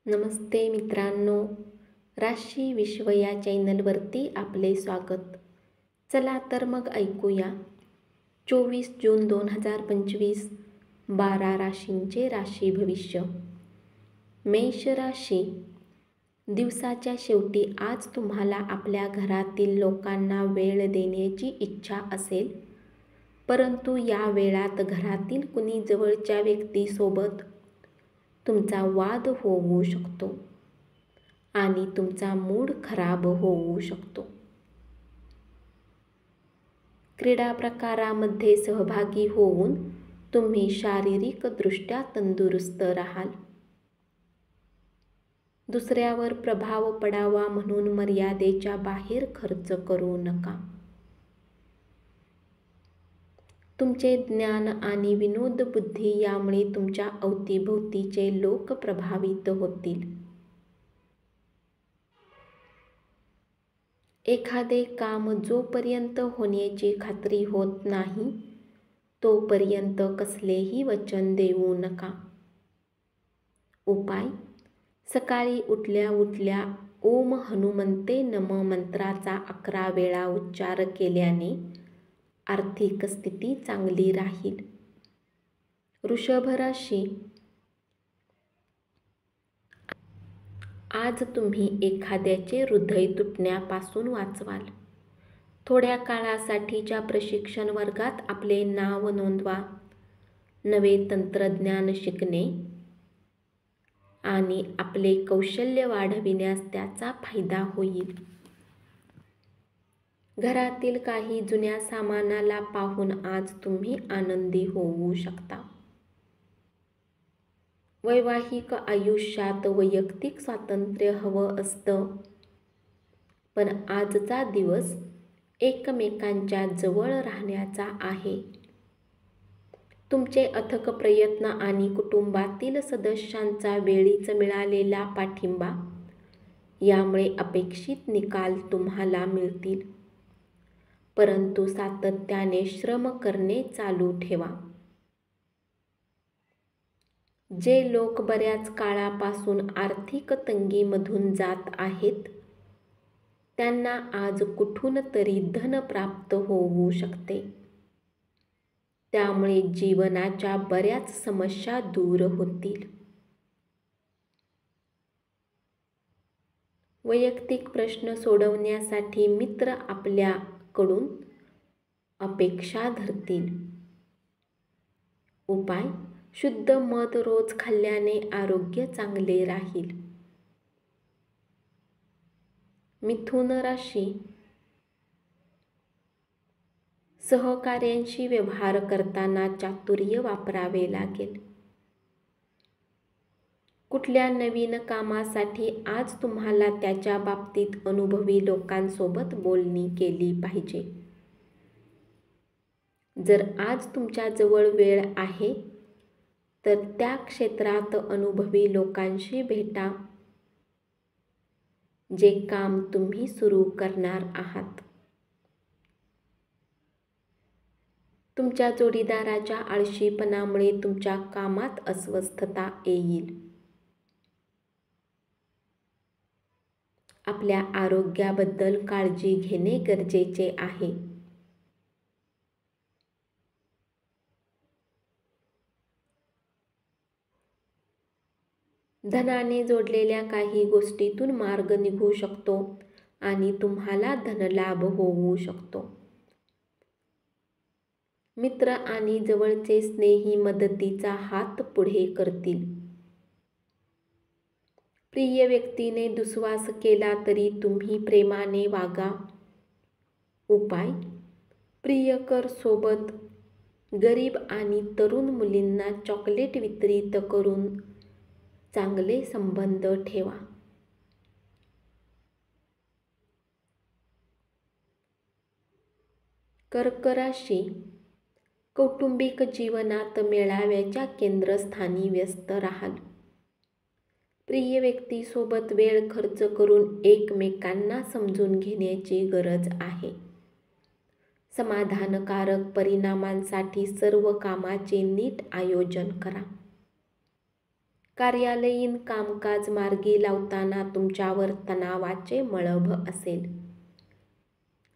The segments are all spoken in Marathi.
नमस्ते मित्रांनो, राशी विश्व या चॅनलवरती आपले स्वागत. चला तर मग ऐकूया 24 जून 2025 12 राशींचे राशी भविष्य. मेष राशी. दिवसाच्या शेवटी आज तुम्हाला आपल्या घरातील लोकांना वेळ देण्याची इच्छा असेल, परंतु या वेळात घरातील कुणी जवळच्या व्यक्तीसोबत तुमचा वाद होऊ शकतो आणि तुमचा मूड खराब होऊ शकतो. क्रीडा प्रकारामध्ये सहभागी होऊन तुम्ही शारीरिकदृष्ट्या तंदुरुस्त राहाल. दुसऱ्यावर प्रभाव पडावा म्हणून मर्यादेच्या बाहेर खर्च करू नका. तुमचे ज्ञान आणि विनोद बुद्धी यामुळे तुमच्या अवतीभोवतीचे लोक प्रभावित होतील. एखादे काम जोपर्यंत होण्याची खात्री होत नाही तोपर्यंत कसलेही वचन देऊ नका. उपाय: सकाळी उठल्या उठल्या ओम हनुमंते नम मंत्राचा 11 वेळा उच्चार केल्याने आर्थिक स्थिती चांगली राहील. वृषभ राशी. आज तुम्ही एखाद्याचे हृदय तुटण्यापासून वाचवाल. थोड्या काळासाठीच्या प्रशिक्षण वर्गात आपले नाव नोंदवा. नवे तंत्रज्ञान शिकणे आणि आपले कौशल्य वाढविण्यास त्याचा फायदा होईल. घरातील काही जुन्या सामानाला पाहून आज तुम्ही आनंदी होऊ शकता. वैवाहिक आयुष्यात वैयक्तिक स्वातंत्र्य हवं असतं, पण आजचा दिवस एकमेकांच्या जवळ राहण्याचा आहे. तुमचे अथक प्रयत्न आणि कुटुंबातील सदस्यांचा वेळीच मिळालेला पाठिंबा यामुळे अपेक्षित निकाल तुम्हाला मिळतील. परंतु सातत्याने श्रम करणे चालू ठेवा. जे लोक बऱ्याच काळापासून आर्थिक तंगीमधून जात आहेत त्यांना आज कुठून तरी धन प्राप्त होऊ शकते. त्यामुळे जीवनाच्या बऱ्याच समस्या दूर होतील. वैयक्तिक प्रश्न सोडवण्यासाठी मित्र आपल्याकडून अपेक्षा धरतील. उपाय: शुद्ध मध रोज खाल्ल्याने आरोग्य चांगले राहील. मिथुन राशी. सहकाऱ्यांशी व्यवहार करताना चातुर्य वापरावे लागेल. कुठल्या नवीन कामासाठी आज तुम्हाला त्याच्या बाबतीत अनुभवी लोकांसोबत बोलणी केली पाहिजे. जर आज तुमच्या जवळ वेळ आहे तर त्या क्षेत्रात अनुभवी लोकांशी भेटा जे काम तुम्ही सुरू करणार आहात. तुमच्या जोडीदाराच्या आळशीपणामुळे तुमच्या कामात अस्वस्थता येईल. आपल्या आरोग्याबद्दल काळजी घेणे गरजेचे आहे. धनाने जोडलेल्या काही गोष्टीतून मार्ग निघू शकतो आणि तुम्हाला धनलाभ होऊ शकतो. मित्र आणि जवळचे स्नेही मदतीचा हात पुढे करतील. प्रिय व्यक्तीने दुस्वास केला तरी तुम्ही प्रेमाने वागा. उपाय: प्रियकर सोबत गरीब आणि तरुण मुलींना चॉकलेट वितरित करून चांगले संबंध ठेवा. कर्क राशी. कौटुंबिक जीवनात मेळाव्याच्या केंद्रस्थानी व्यस्त राहाल. प्रिय व्यक्तीसोबत वेळ खर्च करून एकमेकांना समजून घेण्याची गरज आहे. समाधानकारक परिणामांसाठी सर्व कामाचे नीट आयोजन करा. कार्यालयीन कामकाज मार्गी लावताना तुमच्यावर तणावाचे मळभ असेल.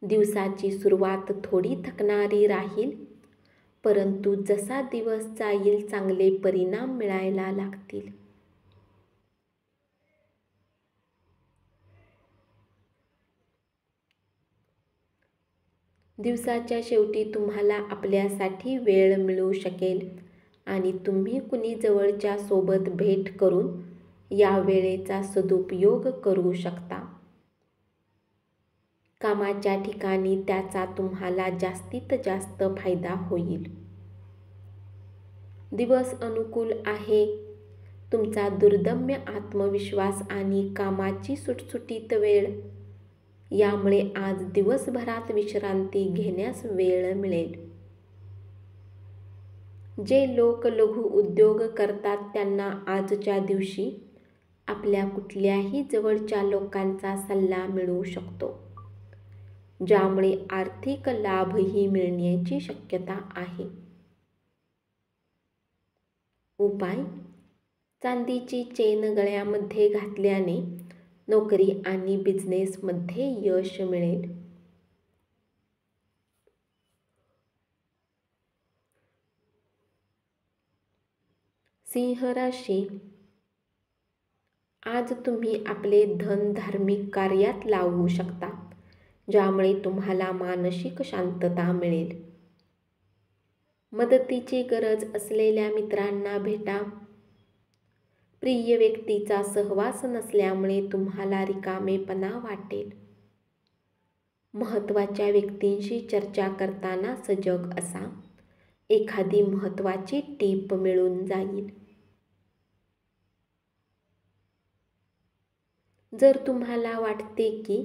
दिवसाची सुरुवात थोडी थकणारी राहील, परंतु जसा दिवस जाईल चांगले परिणाम मिळायला लागतील. दिवसाच्या शेवटी तुम्हाला आपल्यासाठी वेळ मिळू शकेल आणि तुम्ही कुणी जवळच्या सोबत भेट करून या वेळेचा सदुपयोग करू शकता. कामाच्या ठिकाणी त्याचा तुम्हाला जास्तीत जास्त फायदा होईल. दिवस अनुकूल आहे. तुमचा दुर्दम्य आत्मविश्वास आणि कामाची सुटसुटीत वेळ यामुळे आज दिवसभरात विश्रांती घेण्यास वेळ मिळेल. जे लोक लघु उद्योग करतात त्यांना आजच्या दिवशी आपल्या कुठल्याही जवळच्या लोकांचा सल्ला मिळू शकतो, ज्यामुळे आर्थिक लाभही मिळण्याची शक्यता आहे. उपाय: चांदीची चेन गळ्यामध्ये घातल्याने नोकरी आणि बिझनेसमध्ये यश मिळेल. सिंह राशी: आज तुम्ही आपले धन धार्मिक कार्यात लावू शकता, ज्यामुळे तुम्हाला मानसिक शांतता मिळेल. मदतीची गरज असलेल्या मित्रांना भेटा. प्रिय व्यक्तीचा सहवास नसल्यामुळे तुम्हाला रिकामेपणा वाटेल. महत्त्वाच्या व्यक्तींशी चर्चा करताना सजग असा. एखादी महत्त्वाची टीप मिळून जाईल. जर तुम्हाला वाटते की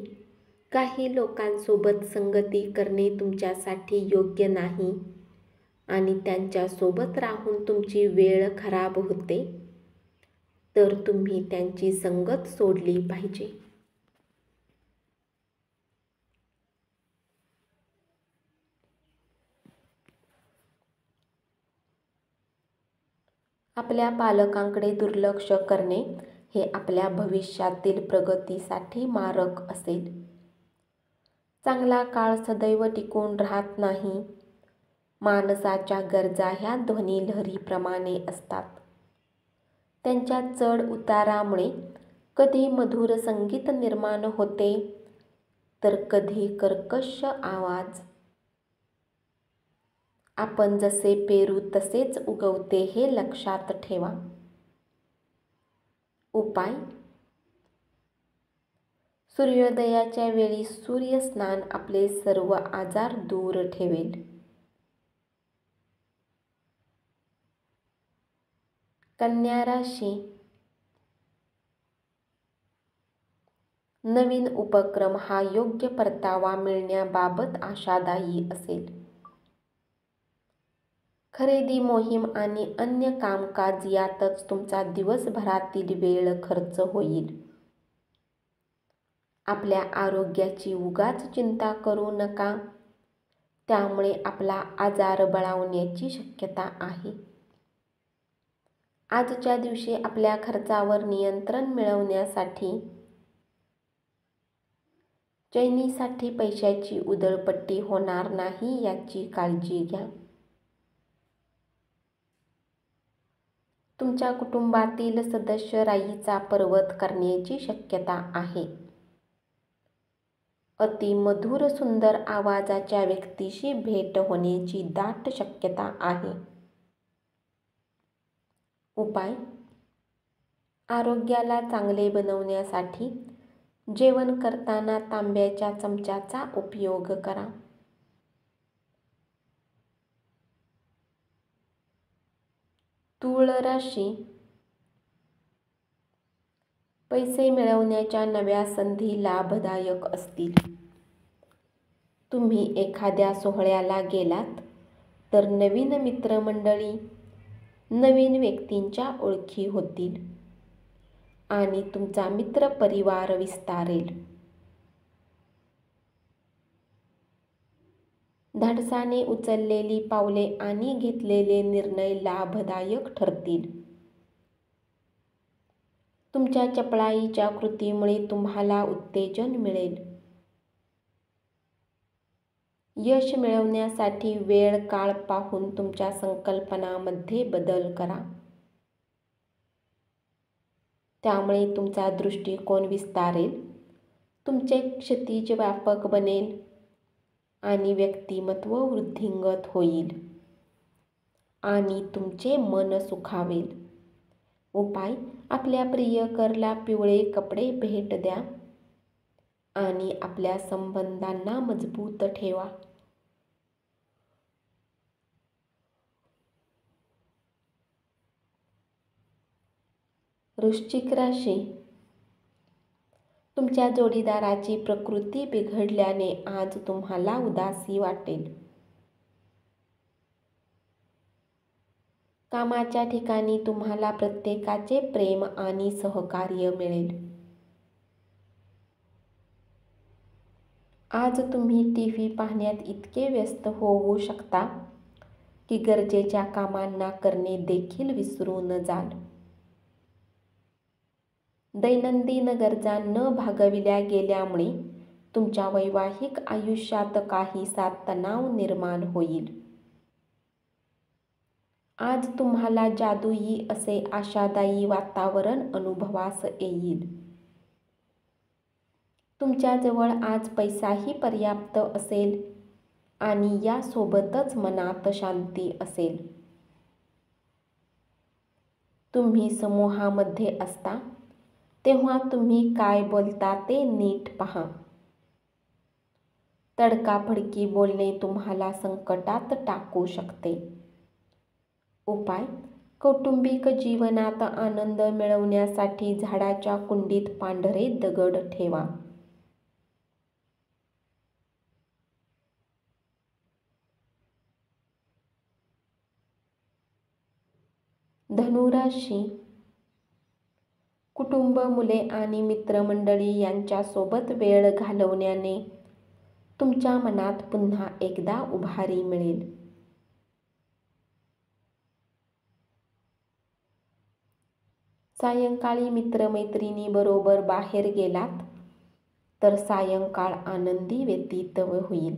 काही लोकांसोबत संगती करणे तुमच्यासाठी योग्य नाही आणि त्यांच्यासोबत राहून तुमची वेळ खराब होते, तर तुम्ही त्यांची संगत सोडली पाहिजे. आपल्या पालकांकडे दुर्लक्ष करणे हे आपल्या भविष्यातील प्रगतीसाठी मारक असेल. चांगला काळ सदैव टिकून राहत नाही. माणसाच्या गरजा ह्या ध्वनिलहरीप्रमाणे असतात. त्यांच्या चढ उतारामुळे कधी मधुर संगीत निर्माण होते, तर कधी कर्कश आवाज. आपण जसे पेरू तसेच उगवते हे लक्षात ठेवा. उपाय: सूर्योदयाच्या वेळी सूर्यस्नान आपले सर्व आजार दूर ठेवेल. कन्या राशी: नवीन उपक्रम हा योग्य परतावा मिळण्याबाबत आशादायी असेल. खरेदी मोहीम आणि अन्य कामकाज यातच तुमचा दिवसभरातील वेळ खर्च होईल. आपल्या आरोग्याची उगाच चिंता करू नका, त्यामुळे आपला आजार बळावण्याची शक्यता आहे. आजच्या दिवशी आपल्या खर्चावर नियंत्रण मिळवण्यासाठी चैनीसाठी पैशाची उधळपट्टी होणार नाही याची काळजी घ्या. तुमच्या कुटुंबातील सदस्य राईचा पर्वत करण्याची शक्यता आहे. अतिमधुर सुंदर आवाजाच्या व्यक्तीशी भेट होण्याची दाट शक्यता आहे. उपाय: आरोग्याला चांगले बनवण्यासाठी जेवण करताना तांब्याच्या चमच्याचा उपयोग करा. तूळ राशी: पैसे मिळवण्याच्या नव्या संधी लाभदायक असतील. तुम्ही एखाद्या सोहळ्याला गेलात तर नवीन मित्रमंडळी, नवीन व्यक्तींच्या ओळखी होतील आणि तुमचा मित्रपरिवार विस्तारेल. धाडसाने उचललेली पावले आणि घेतलेले निर्णय लाभदायक ठरतील. तुमच्या चपळाईच्या कृतीमुळे तुम्हाला उत्तेजन मिळेल. यश मिळवण्यासाठी वेळ काळ पाहून तुमच्या संकल्पनांमध्ये बदल करा. त्यामुळे तुमचा दृष्टिकोन विस्तारेल, तुमचे क्षितिज व्यापक बनेल आणि व्यक्तिमत्व वृद्धिंगत होईल आणि तुमचे मन सुखावेल. उपाय: आपल्या प्रियकरला पिवळे कपडे भेट द्या आणि आपल्या संबंधांना मजबूत ठेवा. वृश्चिक राशी. तुमच्या जोडीदाराची प्रकृती बिघडल्याने आज तुम्हाला उदासी वाटेल. कामाच्या ठिकाणी तुम्हाला प्रत्येकाचे प्रेम आणि सहकार्य मिळेल. आज तुम्ही टीव्ही पाहण्यात इतके व्यस्त होऊ शकता की गरजेच्या कामांना करणे देखील विसरून जाल. दैनंदिन गरजा न भागविल्या गेल्यामुळे तुमच्या वैवाहिक आयुष्यात काहीसा तणाव निर्माण होईल. आज तुम्हाला जादुई असे आशादायी वातावरण अनुभवास येईल. तुमच्याजवळ आज पैसाही पर्याप्त असेल आणि यासोबतच मनात शांती असेल. तुम्ही समूहामध्ये असता तेव्हा तुम्ही काय बोलता ते नीट पहा. तडकाफडकी बोलणे तुम्हाला संकटात टाकू शकते. उपाय: कौटुंबिक जीवनात आनंद मिळवण्यासाठी झाडाच्या कुंडीत पांढरे दगड ठेवा. धनुराशी. कुटुंब, मुले आणि मित्रमंडळी यांच्यासोबत वेळ घालवण्याने तुमच्या मनात पुन्हा एकदा उभारी मिळेल. सायंकाळी मित्रमैत्रिणींबरोबर बाहेर गेलात तर सायंकाळ आनंदी व्यतीत होईल.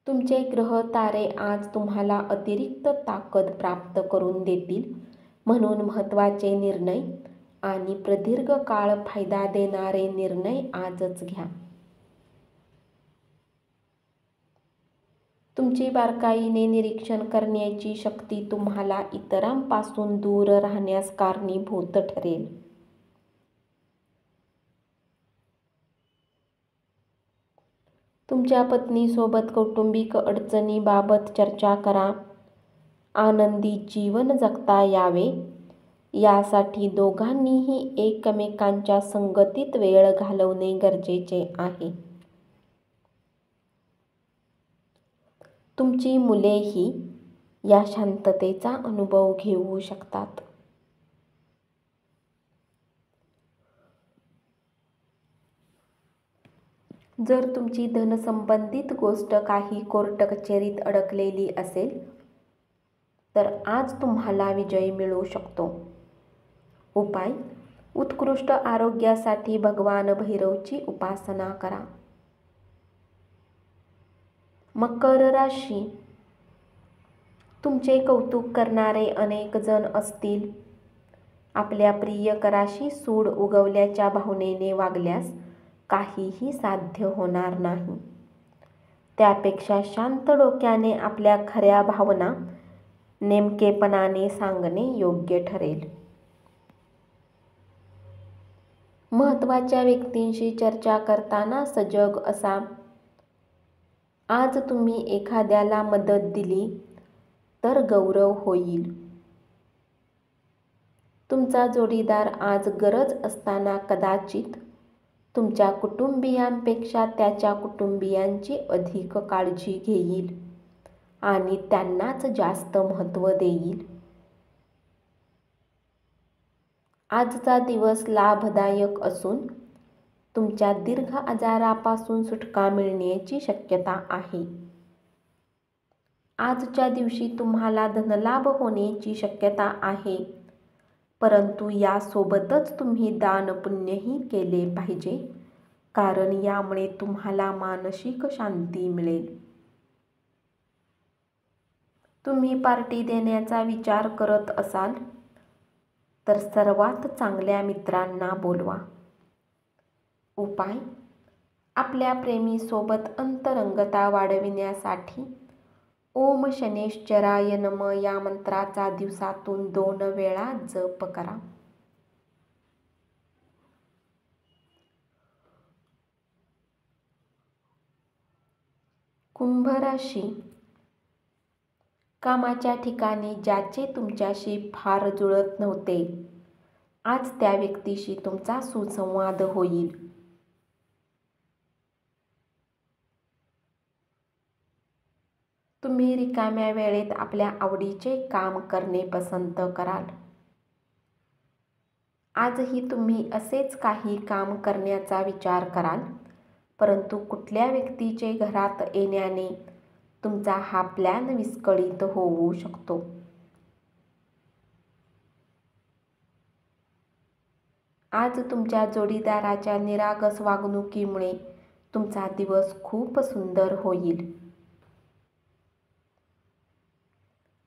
तुमचे ग्रह तारे आज तुम्हाला अतिरिक्त ताकद प्राप्त करून देतील, म्हणून महत्त्वाचे निर्णय आणि प्रदीर्घ काळ फायदा देणारे निर्णय आजच घ्या. तुमची बारकाईने निरीक्षण करण्याची शक्ती तुम्हाला इतरांपासून दूर राहण्यास कारणीभूत ठरेल. तुमच्या पत्नीसोबत कौटुंबिक अडचणींबाबत चर्चा करा. आनंदी जीवन जगता यावे यासाठी दोघांनीही एकमेकांच्या संगतीत वेळ घालवणे गरजेचे आहे. तुमची मुलेही या शांततेचा अनुभव घेऊ शकतात. जर तुमची धनसंबंधित गोष्ट काही कोर्ट कचेरीत अडकलेली असेल तर आज तुम्हाला विजय मिळू शकतो. उपाय: उत्कृष्ट आरोग्यासाठी भगवान भैरवची उपासना करा. मकर राशी. तुमचे कौतुक करणारे अनेक जण असतील. आपल्या प्रियकराशी सूड उगवल्याच्या भावनेने वागल्यास काहीही साध्य होणार नाही. त्यापेक्षा शांत डोक्याने आपल्या खऱ्या भावना नेमकेपणाने सांगणे योग्य ठरेल. महत्त्वाच्या व्यक्तींशी चर्चा करताना सजग असा. आज तुम्ही एखाद्याला मदत दिली तर गौरव होईल. तुमचा जोडीदार आज गरज असताना कदाचित तुमच्या कुटुंबियांपेक्षा त्याच्या कुटुंबियांची अधिक काळजी घेईल आणि त्यांनाच जास्त महत्त्व देईल. आजचा दिवस लाभदायक असून तुमच्या दीर्घ आजारापासून सुटका मिळण्याची शक्यता आहे. आजच्या दिवशी तुम्हाला धनलाभ होण्याची शक्यता आहे परंतु यासोबतच तुम्ही दानपुण्यही केले पाहिजे, कारण यामुळे तुम्हाला मानसिक शांती मिळेल. तुम्ही पार्टी देण्याचा विचार करत असाल तर सर्वात चांगल्या मित्रांना बोलवा. उपाय: आपल्या प्रेमीसोबत अंतरंगता वाढविण्यासाठी ओम शनैश्चराय नमः या मंत्राचा दिवसातून 2 वेळा जप करा. कुंभ राशी. कामाच्या ठिकाणी ज्याचे तुमच्याशी फार जुळत नव्हते, आज त्या व्यक्तीशी तुमचा सुसंवाद होईल. तुम्ही रिकाम्या वेळेत आपल्या आवडीचे काम करणे पसंत कराल. आजही तुम्ही असेच काही काम करण्याचा विचार कराल, परंतु कुठल्या व्यक्तीचे घरात येण्याने तुमचा हा प्लॅन विस्कळीत होऊ शकतो. आज तुमच्या जोडीदाराच्या निरागस वागणुकीमुळे तुमचा दिवस खूप सुंदर होईल.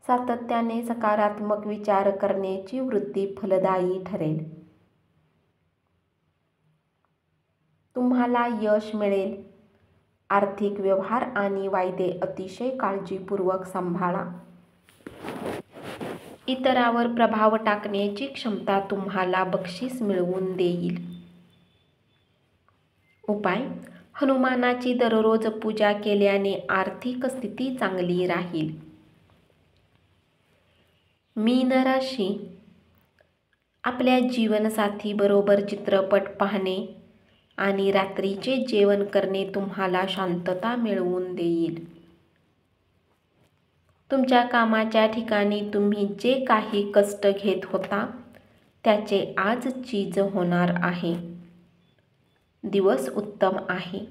सातत्याने सकारात्मक विचार करण्याची वृत्ती फलदायी ठरेल. तुम्हाला यश मिळेल. आर्थिक व्यवहार आणि वायदे अतिशय काळजीपूर्वक सांभाळा. इतरांवर प्रभाव टाकण्याची क्षमता तुम्हाला बक्षीस मिळवून देईल. उपाय: हनुमानाची दररोज पूजा केल्याने आर्थिक स्थिती चांगली राहील. मीन राशी. आपल्या जीवनसाथीबरोबर चित्रपट पाहणे आणि रात्रीचे जेवण करणे तुम्हाला शांतता मिळवून देईल. तुमच्या कामाच्या ठिकाणी तुम्ही जे काही कष्ट घेत होता त्याचे आज चीज होणार आहे. दिवस उत्तम आहे.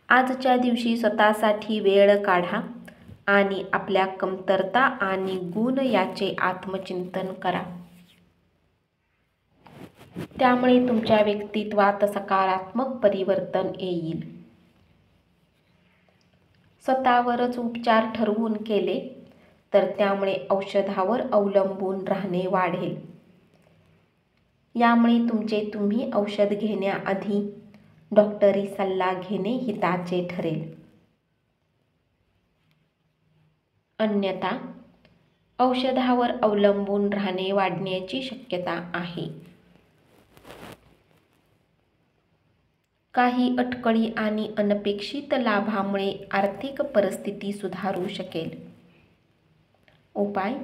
आजच्या दिवशी स्वतःसाठी वेळ काढा आणि आपल्या कमतरता आणि गुण याचे आत्मचिंतन करा. त्यामुळे तुमच्या व्यक्तित्वात सकारात्मक परिवर्तन येईल. स्वतःवरच उपचार ठरवून केले तर त्यामुळे औषधावर अवलंबून राहणे वाढेल. यामुळे तुम्ही औषध घेण्याआधी डॉक्टरी सल्ला घेणे हिताचे ठरेल. अन्यथा औषधावर अवलंबून राहणे वाढण्याची शक्यता आहे. काही अटकळी आणि अनपेक्षित लाभामुळे आर्थिक परिस्थिती सुधारू शकेल. उपाय: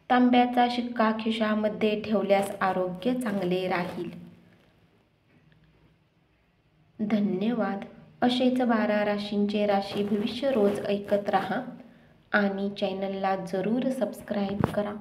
तांब्याचा शिक्का खिशामध्ये ठेवल्यास आरोग्य चांगले राहील. धन्यवाद. असेच 12 राशींचे राशी भविष्य रोज ऐकत रहा आणि चॅनलला जरूर सबस्क्राईब करा.